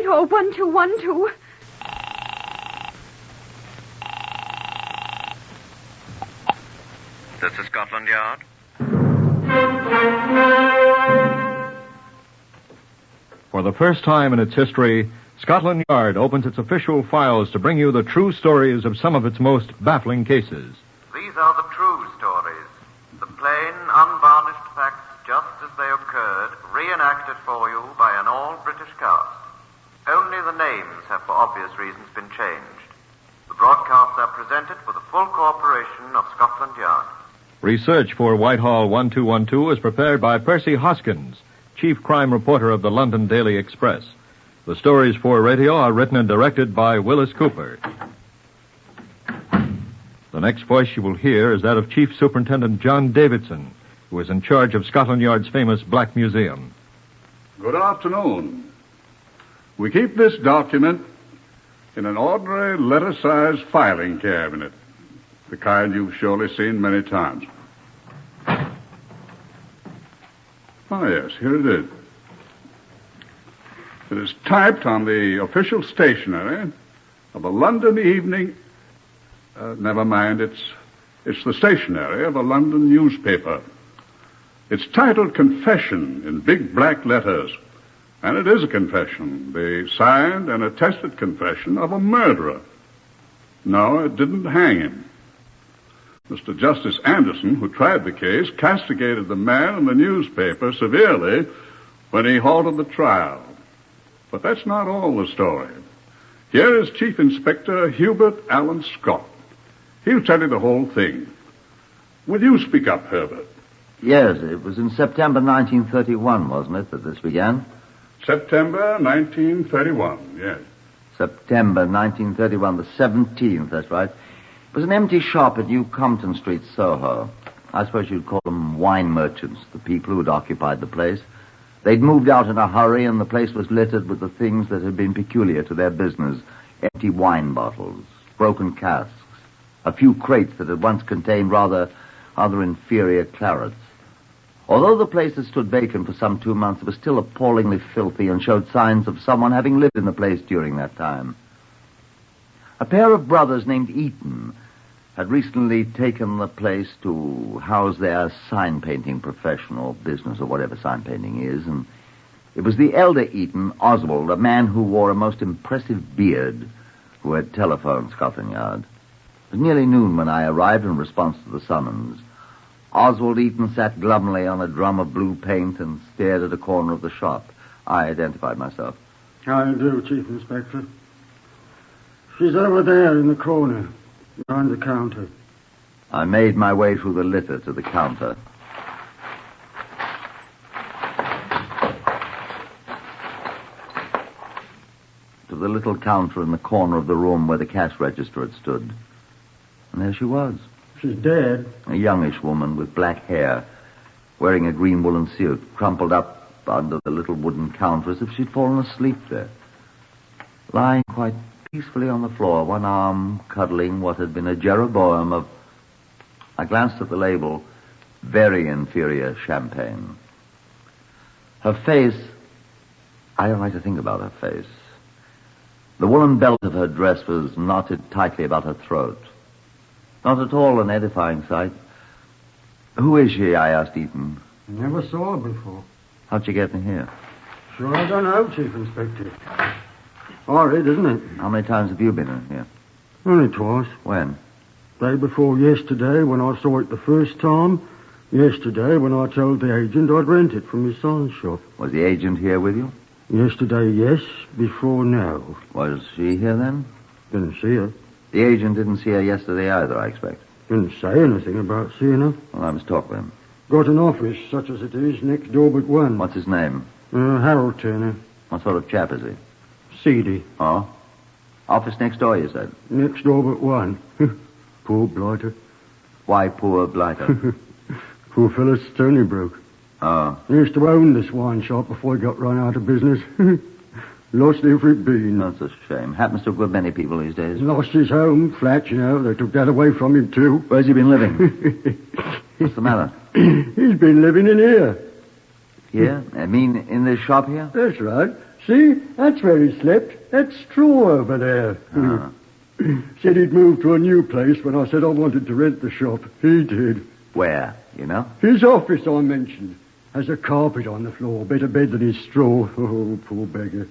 Whitehall 1212. This is Scotland Yard. For the first time in its history, Scotland Yard opens its official files to bring you the true stories of some of its most baffling cases. These are the true stories. The plain, unvarnished facts just as they occurred, reenacted for you by an all-British cast. Only the names have, for obvious reasons, been changed. The broadcasts are presented with the full cooperation of Scotland Yard. Research for Whitehall 1212 is prepared by Percy Hoskins, chief crime reporter of the London Daily Express. The stories for radio are written and directed by Willis Cooper. The next voice you will hear is that of Chief Superintendent John Davidson, who is in charge of Scotland Yard's famous Black Museum. Good afternoon. We keep this document in an ordinary letter-sized filing cabinet, the kind you've surely seen many times. Oh, yes, here it is. It is typed on the official stationery of a London evening... never mind, it's the stationery of a London newspaper. It's titled Confession in big black letters. And it is a confession, the signed and attested confession of a murderer. No, it didn't hang him. Mr. Justice Anderson, who tried the case, castigated the man in the newspaper severely when he halted the trial. But that's not all the story. Here is Chief Inspector Hubert Allen Scott. He'll tell you the whole thing. Will you speak up, Herbert? Yes, it was in September 1931, wasn't it, that this began? September 1931, yes. September 1931, the 17th, that's right. It was an empty shop at New Compton Street, Soho. I suppose you'd call them wine merchants, the people who had occupied the place. They'd moved out in a hurry, and the place was littered with the things that had been peculiar to their business. Empty wine bottles, broken casks, a few crates that had once contained rather inferior clarets. Although the place had stood vacant for some 2 months, it was still appallingly filthy and showed signs of someone having lived in the place during that time. A pair of brothers named Eaton had recently taken the place to house their sign-painting profession or business or whatever sign-painting is, and it was the elder Eaton, Oswald, a man who wore a most impressive beard, who had telephoned Scotland Yard. It was nearly noon when I arrived in response to the summons. Oswald Eaton sat glumly on a drum of blue paint and stared at a corner of the shop. I identified myself. How do you do, Chief Inspector? She's over there in the corner, behind the counter. I made my way through the litter to the counter. To the little counter in the corner of the room where the cash register had stood. And there she was. She's dead. A youngish woman with black hair, wearing a green woolen suit, crumpled up under the little wooden counter as if she'd fallen asleep there. Lying quite peacefully on the floor, one arm cuddling what had been a Jeroboam of... I glanced at the label, very inferior champagne. Her face... I don't like to think about her face. The woolen belt of her dress was knotted tightly about her throat. Not at all an edifying sight. Who is she, I asked Eaton. Never saw her before. How'd you get in here? Sure, I don't know, Chief Inspector. Horrid, isn't it? How many times have you been in here? Only twice. When? Day before yesterday when I saw it the first time. Yesterday when I told the agent I'd rent it from his sign shop. Was the agent here with you? Yesterday, yes. Before, no. Was she here then? Didn't see her. The agent didn't see her yesterday either, I expect. Didn't say anything about seeing her. Well, I must talk with him. Got an office, such as it is, next door but one. What's his name? Harold Turner. What sort of chap is he? Seedy. Oh? Office next door, you said? Next door but one. Poor blighter. Why poor blighter? Poor fellow's Stony Brook. Oh. He used to own this wine shop before he got run out of business. Lost every bean. That's a shame. Happens to a good many people these days. Lost his home, flat, you know. They took that away from him, too. Where's he been living? What's the matter? He's been living in here. Here? I mean, in this shop here? That's right. See, that's where he slept. That's straw over there. Said he'd moved to a new place when I said I wanted to rent the shop. He did. Where, you know? His office, I mentioned. Has a carpet on the floor, better bed than his straw. Oh, poor beggar.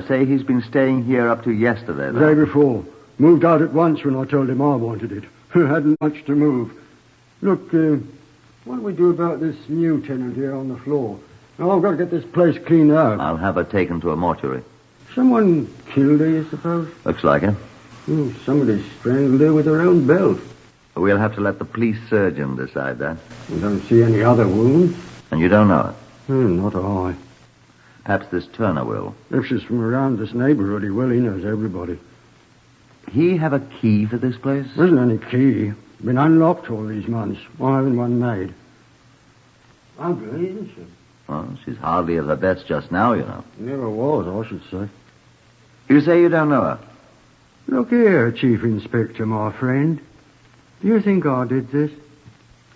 Say he's been staying here up to yesterday, The though. day before. Moved out at once when I told him I wanted it. Hadn't much to move. Look, what do we do about this new tenant here on the floor? Now, I've got to get this place cleaned out. I'll have her taken to a mortuary. Someone killed her, you suppose? Looks like it. Somebody strangled her with her own belt. We'll have to let the police surgeon decide that. I don't see any other wounds. And you don't know it? Not I. Perhaps this Turner will. If she's from around this neighborhood, he knows everybody. He have a key for this place? There isn't any key. Been unlocked all these months. Why haven't one made? Ugly, isn't she? Well, she's hardly at her best just now, you know. Never was, I should say. You say you don't know her? Look here, Chief Inspector, my friend. Do you think I did this?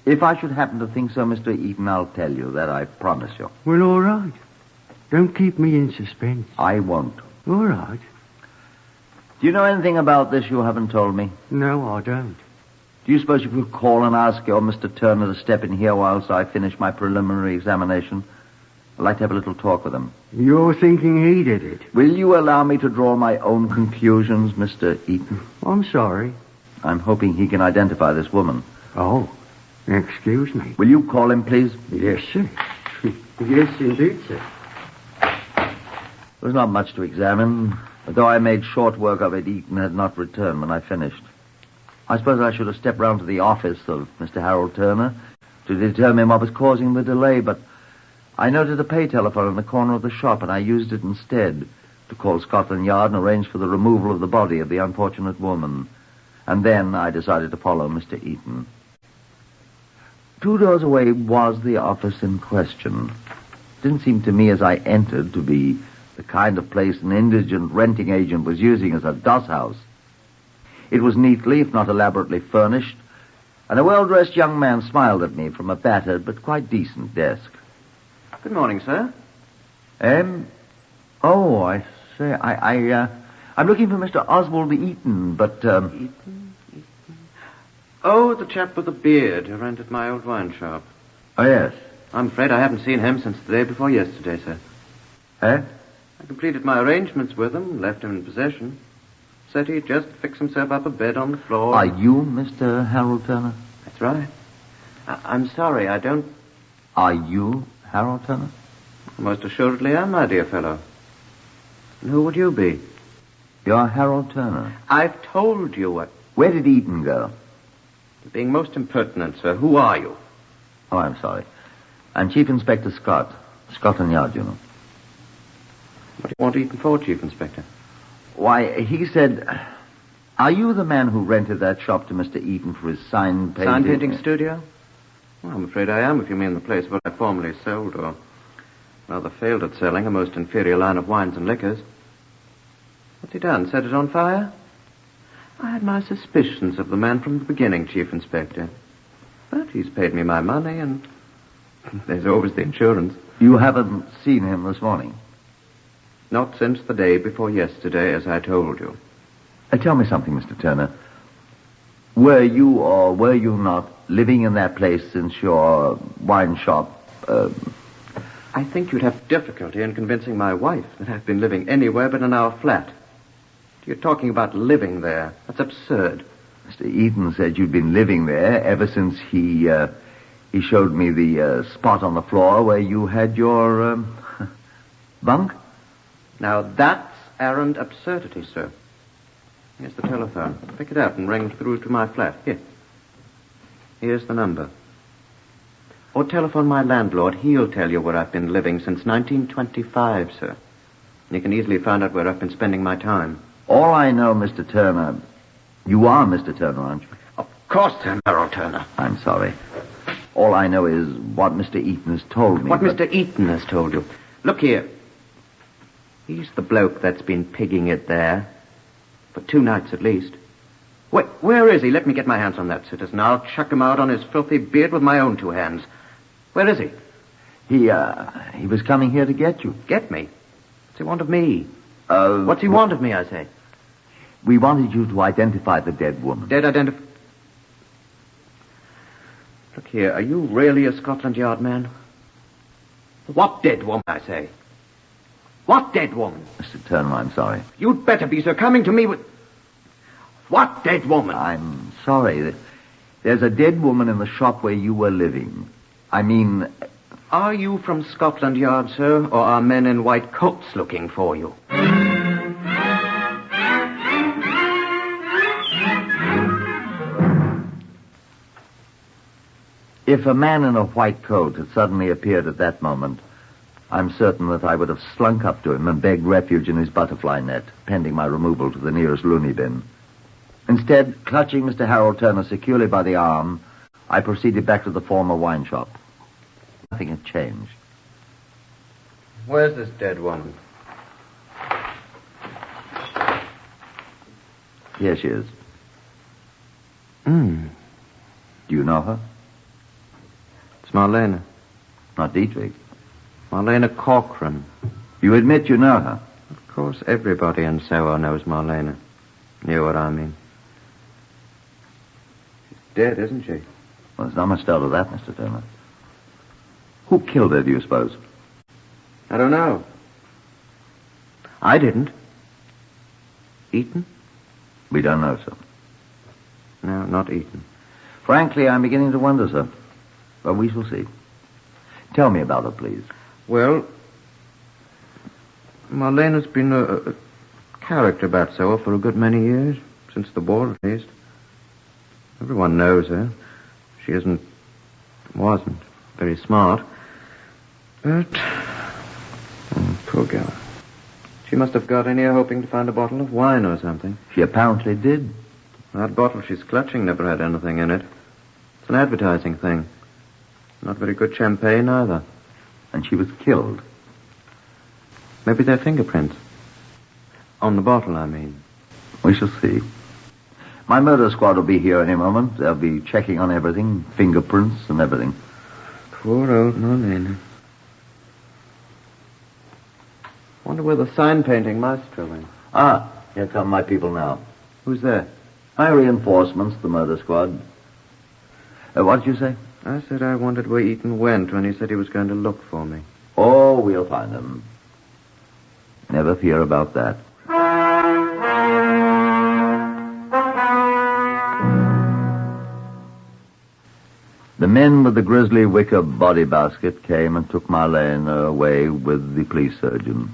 If I should happen to think so, Mr. Eaton, I'll tell you that, I promise you. Well, all right. Don't keep me in suspense. I won't. All right. Do you know anything about this you haven't told me? No, I don't. Do you suppose you could call and ask your Mr. Turner to step in here whilst I finish my preliminary examination? I'd like to have a little talk with him. You're thinking he did it? Will you allow me to draw my own conclusions, Mr. Eaton? I'm sorry. I'm hoping he can identify this woman. Oh, excuse me. Will you call him, please? Yes, sir. Yes, indeed, sir. There was not much to examine. Though I made short work of it, Eaton had not returned when I finished. I suppose I should have stepped round to the office of Mr. Harold Turner to determine what was causing the delay, but I noted a pay telephone in the corner of the shop, and I used it instead to call Scotland Yard and arrange for the removal of the body of the unfortunate woman. And then I decided to follow Mr. Eaton. 2 doors away was the office in question. It didn't seem to me as I entered to be the kind of place an indigent renting agent was using as a doss house. It was neatly, if not elaborately, furnished, and a well-dressed young man smiled at me from a battered but quite decent desk. Good morning, sir. Oh, I say, I'm looking for Mr. Oswald Eaton, but, Eaton? Oh, the chap with the beard who rented my old wine shop. Oh, yes. I'm afraid I haven't seen him since the day before yesterday, sir. I completed my arrangements with him, left him in possession. Said he'd just fix himself up a bed on the floor. Are you Mr. Harold Turner? That's right. I'm sorry, I don't... Are you Harold Turner? Most assuredly am, my dear fellow. And who would you be? You're Harold Turner. I've told you what... Where did Eaton go? You're being most impertinent, sir. Who are you? Oh, I'm sorry. I'm Chief Inspector Scott. Scotland Yard, you know. What do you want Eaton for, Chief Inspector? Why, he said... Are you the man who rented that shop to Mr. Eaton for his sign painting? Sign painting studio? Well, I'm afraid I am, if you mean the place where I formerly sold, or rather failed at selling, a most inferior line of wines and liquors. What's he done? Set it on fire? I had my suspicions of the man from the beginning, Chief Inspector. But he's paid me my money, and there's always the insurance. You haven't seen him this morning? Not since the day before yesterday, as I told you. Tell me something, Mr. Turner. Were you or were you not living in that place since your wine shop, I think you'd have difficulty in convincing my wife that I've been living anywhere but in our flat. You're talking about living there. That's absurd. Mr. Eaton said you'd been living there ever since he showed me the spot on the floor where you had your, bunk? Now, that's arrant absurdity, sir. Here's the telephone. Pick it up and ring through to my flat. Here. Here's the number. Or telephone my landlord. He'll tell you where I've been living since 1925, sir. You can easily find out where I've been spending my time. All I know, Mr. Turner... You are Mr. Turner, aren't you? Of course I'm Harold Turner. I'm sorry. All I know is what Mr. Eaton has told me. What Mr. Eaton has told you. Look here. He's the bloke that's been pigging it there. For 2 nights at least. Where is he? Let me get my hands on that citizen. I'll chuck him out on his filthy beard with my own 2 hands. Where is he? He was coming here to get you. Get me? What's he want of me? What's he want of me, I say? We wanted you to identify the dead woman. Dead identify... Look here, are you really a Scotland Yard man? What dead woman, I say? What dead woman? Mr. Turner, I'm sorry. You'd better be, sir, coming to me with... What dead woman? I'm sorry. There's a dead woman in the shop where you were living. I mean... Are you from Scotland Yard, sir, or are men in white coats looking for you? If a man in a white coat had suddenly appeared at that moment, I'm certain that I would have slunk up to him and begged refuge in his butterfly net, pending my removal to the nearest loony bin. Instead, clutching Mr. Harold Turner securely by the arm, I proceeded back to the former wine shop. Nothing had changed. Where's this dead woman? Here she is. Hmm. Do you know her? It's Marlena. Not Dietrich. Marlena Corcoran. You admit you know her? Of course, everybody in Soho knows Marlena. You know what I mean. She's dead, isn't she? Well, there's not much doubt of that, Mr. Turner. Who killed her, do you suppose? I don't know. I didn't. Eaton? We don't know, sir. No, not Eaton. Frankly, I'm beginning to wonder, sir. But we shall see. Tell me about her, please. Well, Marlena's been a character about Soho for a good many years. Since the war, at least. Everyone knows her. She wasn't very smart. But, poor girl. She must have got in here hoping to find a bottle of wine or something. She apparently did. That bottle she's clutching never had anything in it. It's an advertising thing. Not very good champagne, either. And she was killed. Maybe they're fingerprints. On the bottle, I mean. We shall see. My murder squad will be here any moment. They'll be checking on everything, fingerprints and everything. Poor old Marlena. Wonder where the sign painting maestro is. Ah, here come my people now. Who's there? My reinforcements, the murder squad. What did you say? I said I wondered where Eaton went when he said he was going to look for me. Oh, we'll find him. Never fear about that. The men with the grisly wicker body basket came and took Marlena away with the police surgeon.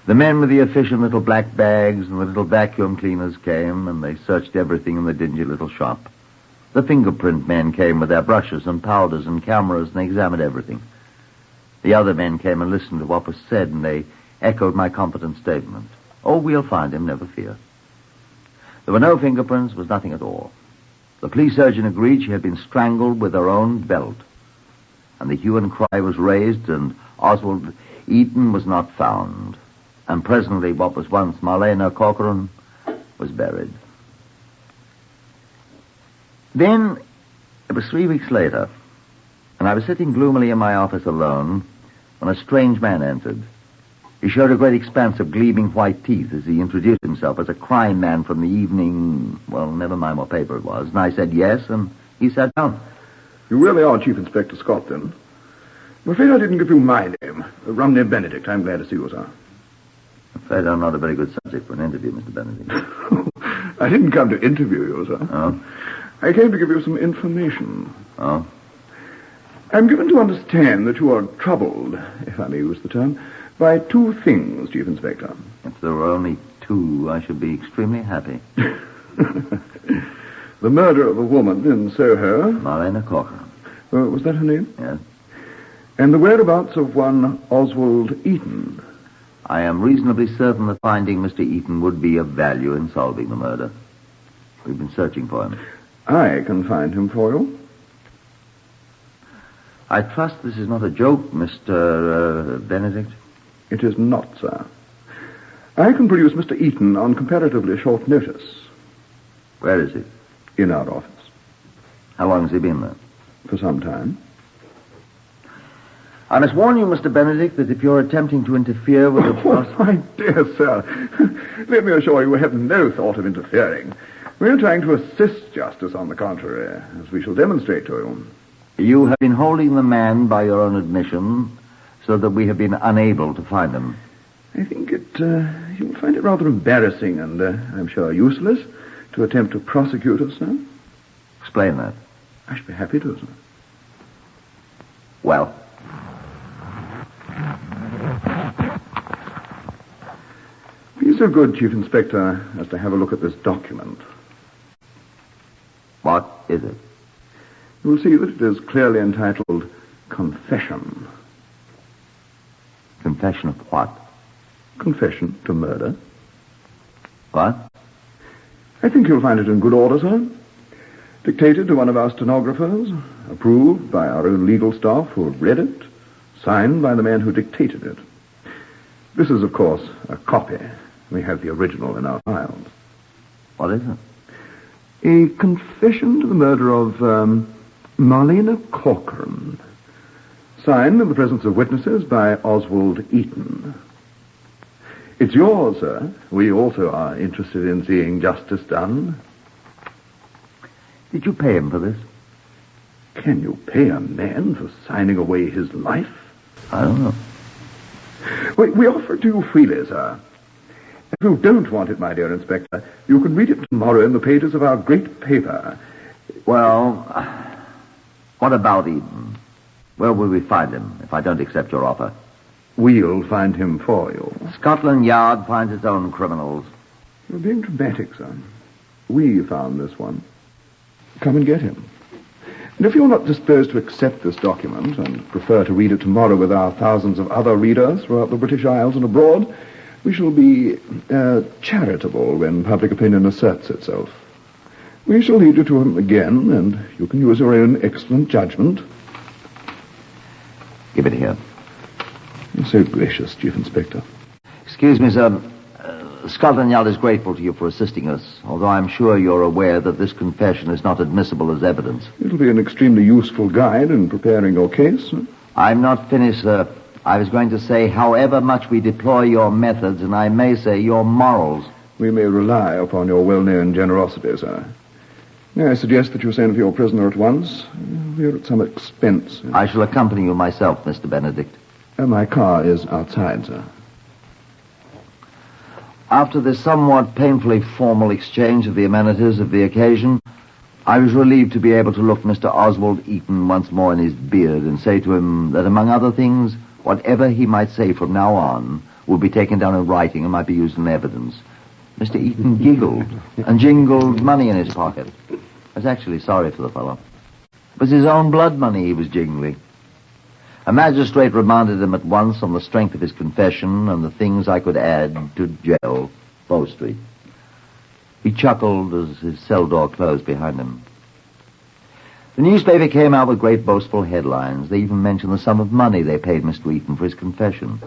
The men with the efficient little black bags and the little vacuum cleaners came, and they searched everything in the dingy little shop. The fingerprint men came with their brushes and powders and cameras, and they examined everything. The other men came and listened to what was said, and they echoed my competent statement. Oh, we'll find him, never fear. There were no fingerprints, was nothing at all. The police surgeon agreed she had been strangled with her own belt. And the hue and cry was raised, and Oswald Eaton was not found. And presently what was once Marlena Corcoran was buried. Then, it was 3 weeks later, and I was sitting gloomily in my office alone when a strange man entered. He showed a great expanse of gleaming white teeth as he introduced himself as a crime man from the evening, well, never mind what paper it was. And I said yes, and he sat down. You really are Chief Inspector Scott, then? I'm afraid I didn't give you my name. Romney Benedict. I'm glad to see you, sir. I'm afraid I'm not a very good subject for an interview, Mr. Benedict. I didn't come to interview you, sir. Oh? I came to give you some information. Oh? I'm given to understand that you are troubled, if I may use the term, by two things, Chief Inspector. If there were only two, I should be extremely happy. The murder of a woman in Soho. Marlena Corcoran. Was that her name? Yes. And the whereabouts of one Oswald Eaton. I am reasonably certain that finding Mr. Eaton would be of value in solving the murder. We've been searching for him. I can find him for you. I trust this is not a joke, Mr. Benedict? It is not, sir. I can produce Mr. Eaton on comparatively short notice. Where is he? In our office. How long has he been there? For some time. I must warn you, Mr. Benedict, that if you're attempting to interfere with the Oh, my dear sir, let me assure you we have no thought of interfering. We're trying to assist justice, on the contrary, as we shall demonstrate to you. You have been holding the man by your own admission, so that we have been unable to find him. I think you'll find it rather embarrassing and, I'm sure, useless to attempt to prosecute us, sir. Explain that. I should be happy to, sir. Well, be so good, Chief Inspector, as to have a look at this document. what is it? You will see that it is clearly entitled Confession. Confession of what? Confession to murder. What? I think you'll find it in good order, sir. Dictated to one of our stenographers, approved by our own legal staff who have read it, signed by the man who dictated it. This is, of course, a copy. We have the original in our files. What is it? A confession to the murder of Marlena Corcoran. Signed in the presence of witnesses by Oswald Eaton. It's yours, sir. We also are interested in seeing justice done. Did you pay him for this? Can you pay a man for signing away his life? I don't know. We offer it to you freely, sir. If you don't want it, my dear Inspector, you can read it tomorrow in the pages of our great paper. Well, what about Eaton? Where will we find him if I don't accept your offer? We'll find him for you. Scotland Yard finds its own criminals. You're being dramatic, son. We found this one. Come and get him. And if you're not disposed to accept this document and prefer to read it tomorrow with our thousands of other readers throughout the British Isles and abroad, we shall be charitable when public opinion asserts itself. We shall lead you to him again, and you can use your own excellent judgment. Give it here. You're so gracious, Chief Inspector. Excuse me, sir. Scotland Yard is grateful to you for assisting us, although I'm sure you're aware that this confession is not admissible as evidence. It'll be an extremely useful guide in preparing your case. I'm not finished, sir. I was going to say, however much we deploy your methods, and I may say your morals. We may rely upon your well-known generosity, sir. May I suggest that you send for your prisoner at once? We're at some expense. I shall accompany you myself, Mr. Benedict. My car is outside, sir. After this somewhat painfully formal exchange of the amenities of the occasion, I was relieved to be able to look Mr. Oswald Eaton once more in his beard and say to him that, among other things, whatever he might say from now on would be taken down in writing and might be used in evidence. Mr. Eaton giggled and jingled money in his pocket. I was actually sorry for the fellow. It was his own blood money he was jingling. A magistrate remanded him at once on the strength of his confession and the things I could add to jail, Bow Street. He chuckled as his cell door closed behind him. The newspaper came out with great boastful headlines. They even mentioned the sum of money they paid Mr. Eaton for his confession.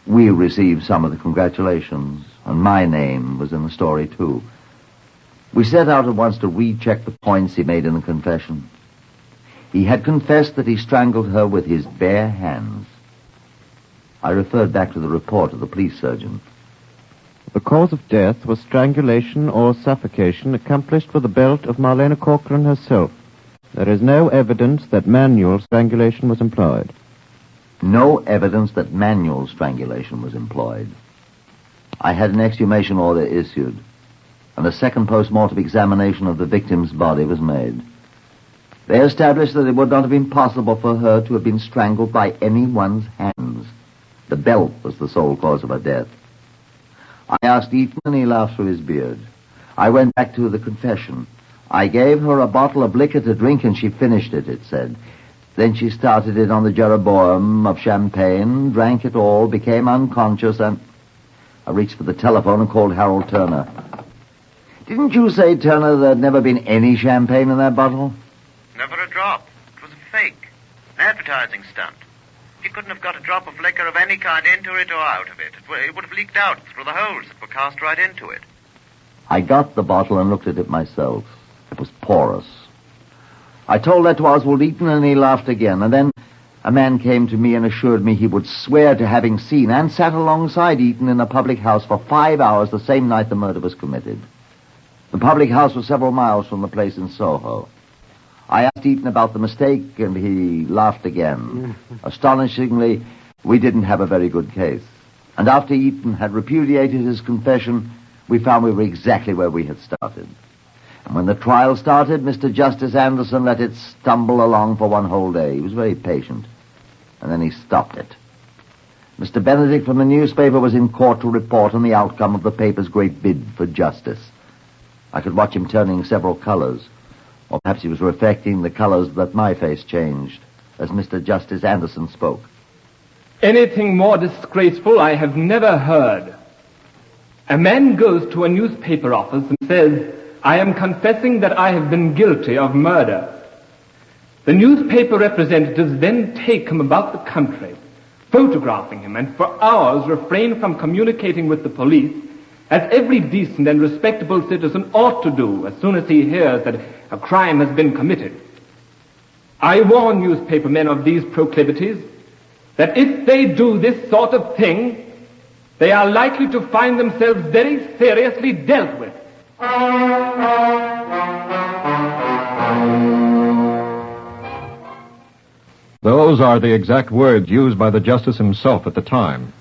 We received some of the congratulations, and my name was in the story, too. We set out at once to recheck the points he made in the confession. He had confessed that he strangled her with his bare hands. I referred back to the report of the police surgeon. The cause of death was strangulation or suffocation accomplished with the belt of Marlena Corcoran herself. There is no evidence that manual strangulation was employed. No evidence that manual strangulation was employed. I had an exhumation order issued, and a second post-mortem examination of the victim's body was made. They established that it would not have been possible for her to have been strangled by anyone's hands. The belt was the sole cause of her death. I asked Eaton, and he laughed through his beard. I went back to the confession. I gave her a bottle of liquor to drink, and she finished it, it said. Then she started it on the Jeroboam of champagne, drank it all, became unconscious, and... I reached for the telephone and called Harold Turner. Didn't you say, Turner, there'd never been any champagne in that bottle? Never a drop. It was a fake. An advertising stunt. You couldn't have got a drop of liquor of any kind into it or out of it. It would have leaked out through the holes that were cast right into it. I got the bottle and looked at it myself. It was porous. I told that to Oswald Eaton, and he laughed again. And then, a man came to me and assured me he would swear to having seen and sat alongside Eaton in a public house for 5 hours the same night the murder was committed. The public house was several miles from the place in Soho. I asked Eaton about the mistake, and he laughed again. Astonishingly, we didn't have a very good case. And after Eaton had repudiated his confession, we found we were exactly where we had started. And when the trial started, Mr. Justice Anderson let it stumble along for one whole day. He was very patient. And then he stopped it. Mr. Benedict from the newspaper was in court to report on the outcome of the paper's great bid for justice. I could watch him turning several colors. Or perhaps he was reflecting the colors that my face changed as Mr. Justice Anderson spoke. Anything more disgraceful I have never heard. A man goes to a newspaper office and says, "I am confessing that I have been guilty of murder." The newspaper representatives then take him about the country, photographing him, and for hours refrain from communicating with the police, as every decent and respectable citizen ought to do as soon as he hears that a crime has been committed. I warn newspaper men of these proclivities, that if they do this sort of thing, they are likely to find themselves very seriously dealt with. Those are the exact words used by the justice himself at the time.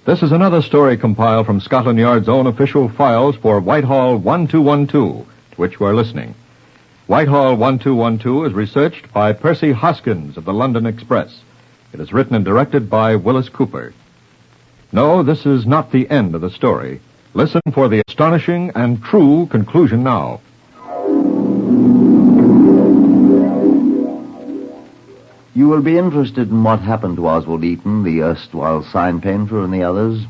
This is another story compiled from Scotland Yard's own official files for Whitehall 1212, to which we're listening. Whitehall 1212 is researched by Percy Hoskins of the London Express. It is written and directed by Willis Cooper. No, this is not the end of the story. Listen for the astonishing and true conclusion now. You will be interested in what happened to Oswald Eaton, the erstwhile sign painter, and the others.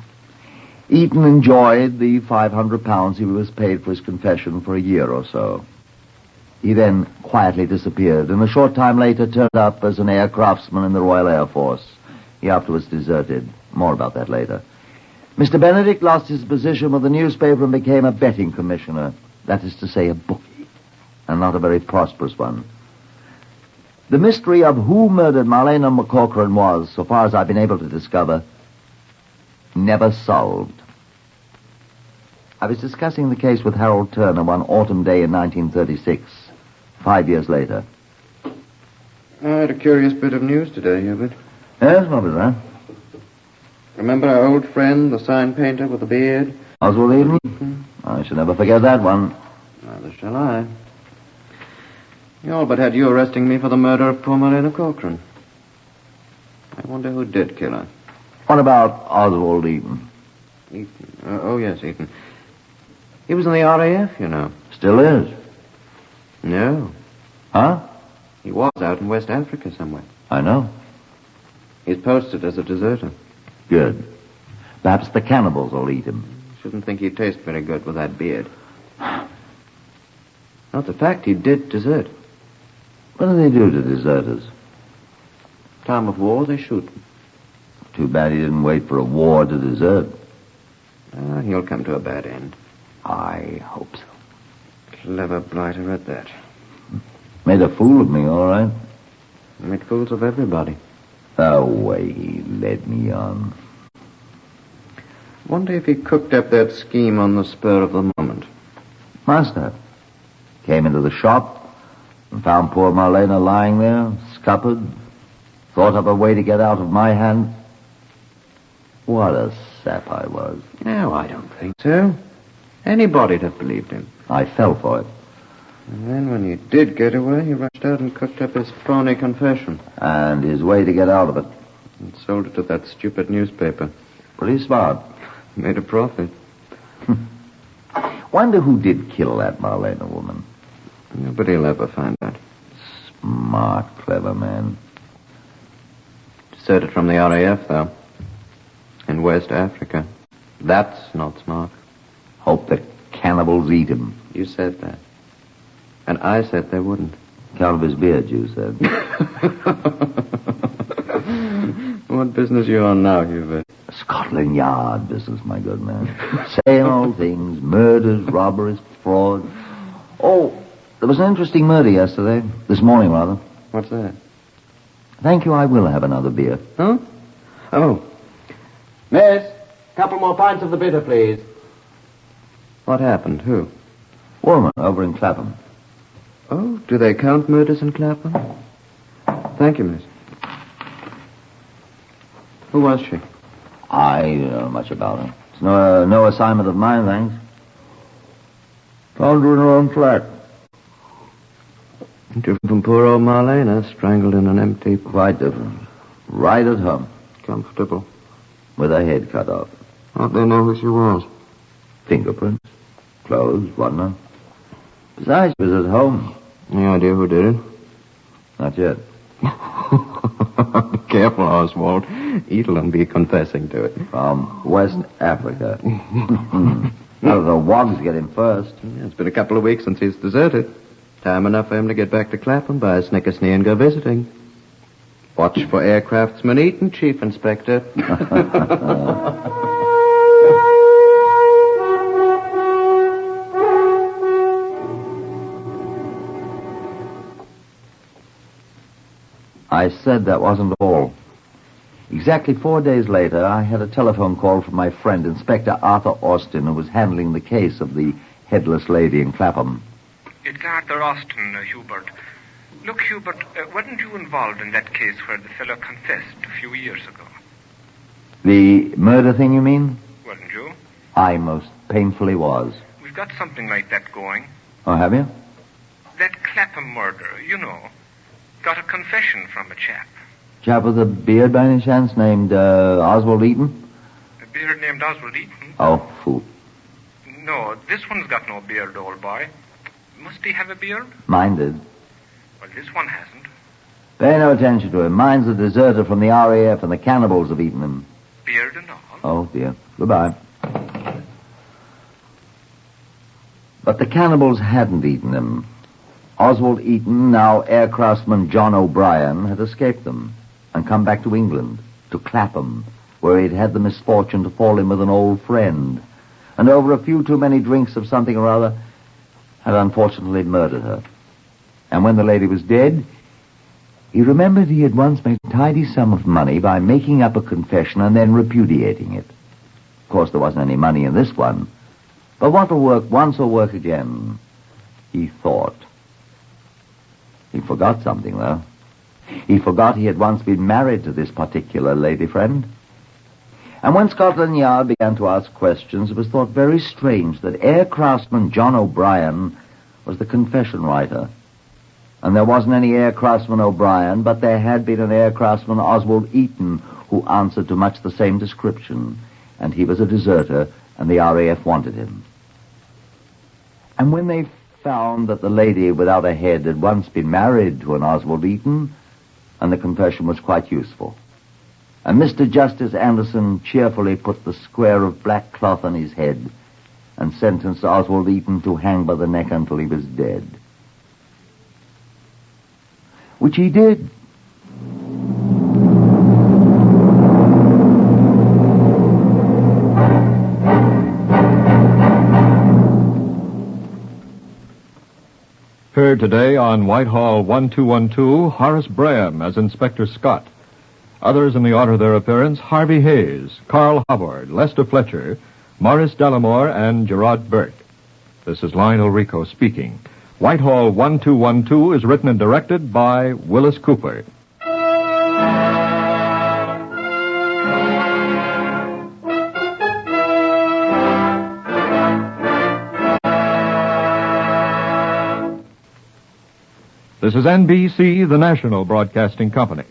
Eaton enjoyed the £500 he was paid for his confession for a year or so. He then quietly disappeared, and a short time later turned up as an aircraftsman in the Royal Air Force. He afterwards deserted. More about that later. Mr. Benedict lost his position with the newspaper and became a betting commissioner. That is to say, a bookie, and not a very prosperous one. The mystery of who murdered Marlena McCaughrean was, so far as I've been able to discover, never solved. I was discussing the case with Harold Turner one autumn day in 1936, 5 years later. I had a curious bit of news today, Hubert. Yes, what was that? Remember our old friend, the sign painter with the beard? Oswald Eaton? I shall never forget that one. Neither shall I. You all but had you arresting me for the murder of poor Marlena Corcoran. I wonder who did kill her. What about Oswald Eaton? Eaton. Oh, yes, Eaton. He was in the RAF, you know. Still is. No. Huh? He was out in West Africa somewhere. I know. He's posted as a deserter. Good. Perhaps the cannibals will eat him. Shouldn't think he'd taste very good with that beard. Not the fact he did desert. What do they do to deserters? Time of war, they shoot. Too bad he didn't wait for a war to desert. He'll come to a bad end. I hope so. Clever blighter at that. Made a fool of me, all right. Made fools of everybody. The way he led me on. Wonder if he cooked up that scheme on the spur of the moment. Must have. Came into the shop and found poor Marlena lying there, scuppered. Thought up a way to get out of my hand. What a sap I was. No, I don't think so. Anybody'd have believed him. I fell for it. And then when he did get away, he rushed out and cooked up his phony confession. And his way to get out of it. And sold it to that stupid newspaper. Pretty smart. Made a profit. Wonder who did kill that Marlena woman. Nobody'll ever find out. Smart, clever man. Deserted from the RAF, though. In West Africa. That's not smart. Hope the cannibals eat him. You said that. And I said they wouldn't. Count of his beard, you said. What business are you on now, Hubert? Scotland Yard business, my good man. Same old things. Murders, robberies, fraud. Oh, there was an interesting murder yesterday. This morning, rather. What's that? Thank you, I will have another beer. Huh? Oh. Miss, couple more pints of the bitter, please. What happened? Who? Woman over in Clapham. Oh, do they count murders in Clapham? Thank you, miss. Who was she? I don't know much about her. It's no assignment of mine, thanks. Found her in her own flat. Different from poor old Marlena, strangled in an empty... Quite different. Right at home. Comfortable. With her head cut off. How'd they know who she was? Fingerprints. Clothes, whatnot. Besides, she was at home. Any idea who did it? Not yet. Be careful, Oswald. Eaton be confessing to it. From West Africa. Now, the Wogs get him first. Yeah, it's been a couple of weeks since he's deserted. Time enough for him to get back to Clapham, buy a snickersnee and go visiting. Watch for aircraftsman Eaton, Chief Inspector. I said that wasn't all. Exactly 4 days later, I had a telephone call from my friend, Inspector Arthur Austin, who was handling the case of the headless lady in Clapham. It's Arthur Austin, Hubert. Look, Hubert, weren't you involved in that case where the fellow confessed a few years ago? The murder thing, you mean? Weren't you? I most painfully was. We've got something like that going. Oh, have you? That Clapham murder, you know. Got a confession from a chap. Chap with a beard, by any chance, named Oswald Eaton? A beard named Oswald Eaton? Oh, fool. No, this one's got no beard, old boy. Must he have a beard? Mine did. Well, this one hasn't. Pay no attention to him. Mine's a deserter from the RAF, and the cannibals have eaten him. Beard and all? Oh, dear. Goodbye. But the cannibals hadn't eaten him. Oswald Eaton, now aircraftsman John O'Brien, had escaped them and come back to England, to Clapham, where he'd had the misfortune to fall in with an old friend, and over a few too many drinks of something or other, had unfortunately murdered her. And when the lady was dead, he remembered he had once made a tidy sum of money by making up a confession and then repudiating it. Of course, there wasn't any money in this one, but what'll work once will work again, he thought. He forgot something, though. He forgot he had once been married to this particular lady friend. And when Scotland Yard began to ask questions, it was thought very strange that aircraftsman John O'Brien was the confession writer. And there wasn't any aircraftsman O'Brien, but there had been an aircraftsman Oswald Eaton who answered to much the same description. And he was a deserter, and the RAF wanted him. And when they found that the lady without a head had once been married to an Oswald Eaton, and the confession was quite useful. And Mr. Justice Anderson cheerfully put the square of black cloth on his head and sentenced Oswald Eaton to hang by the neck until he was dead. Which he did. Heard today on Whitehall 1212, Horace Braham as Inspector Scott. Others in the order of their appearance, Harvey Hayes, Carl Howard, Lester Fletcher, Morris Delamore, and Gerard Burt. This is Lionel Rico speaking. Whitehall 1212 is written and directed by Willis Cooper. This is NBC, the national broadcasting company.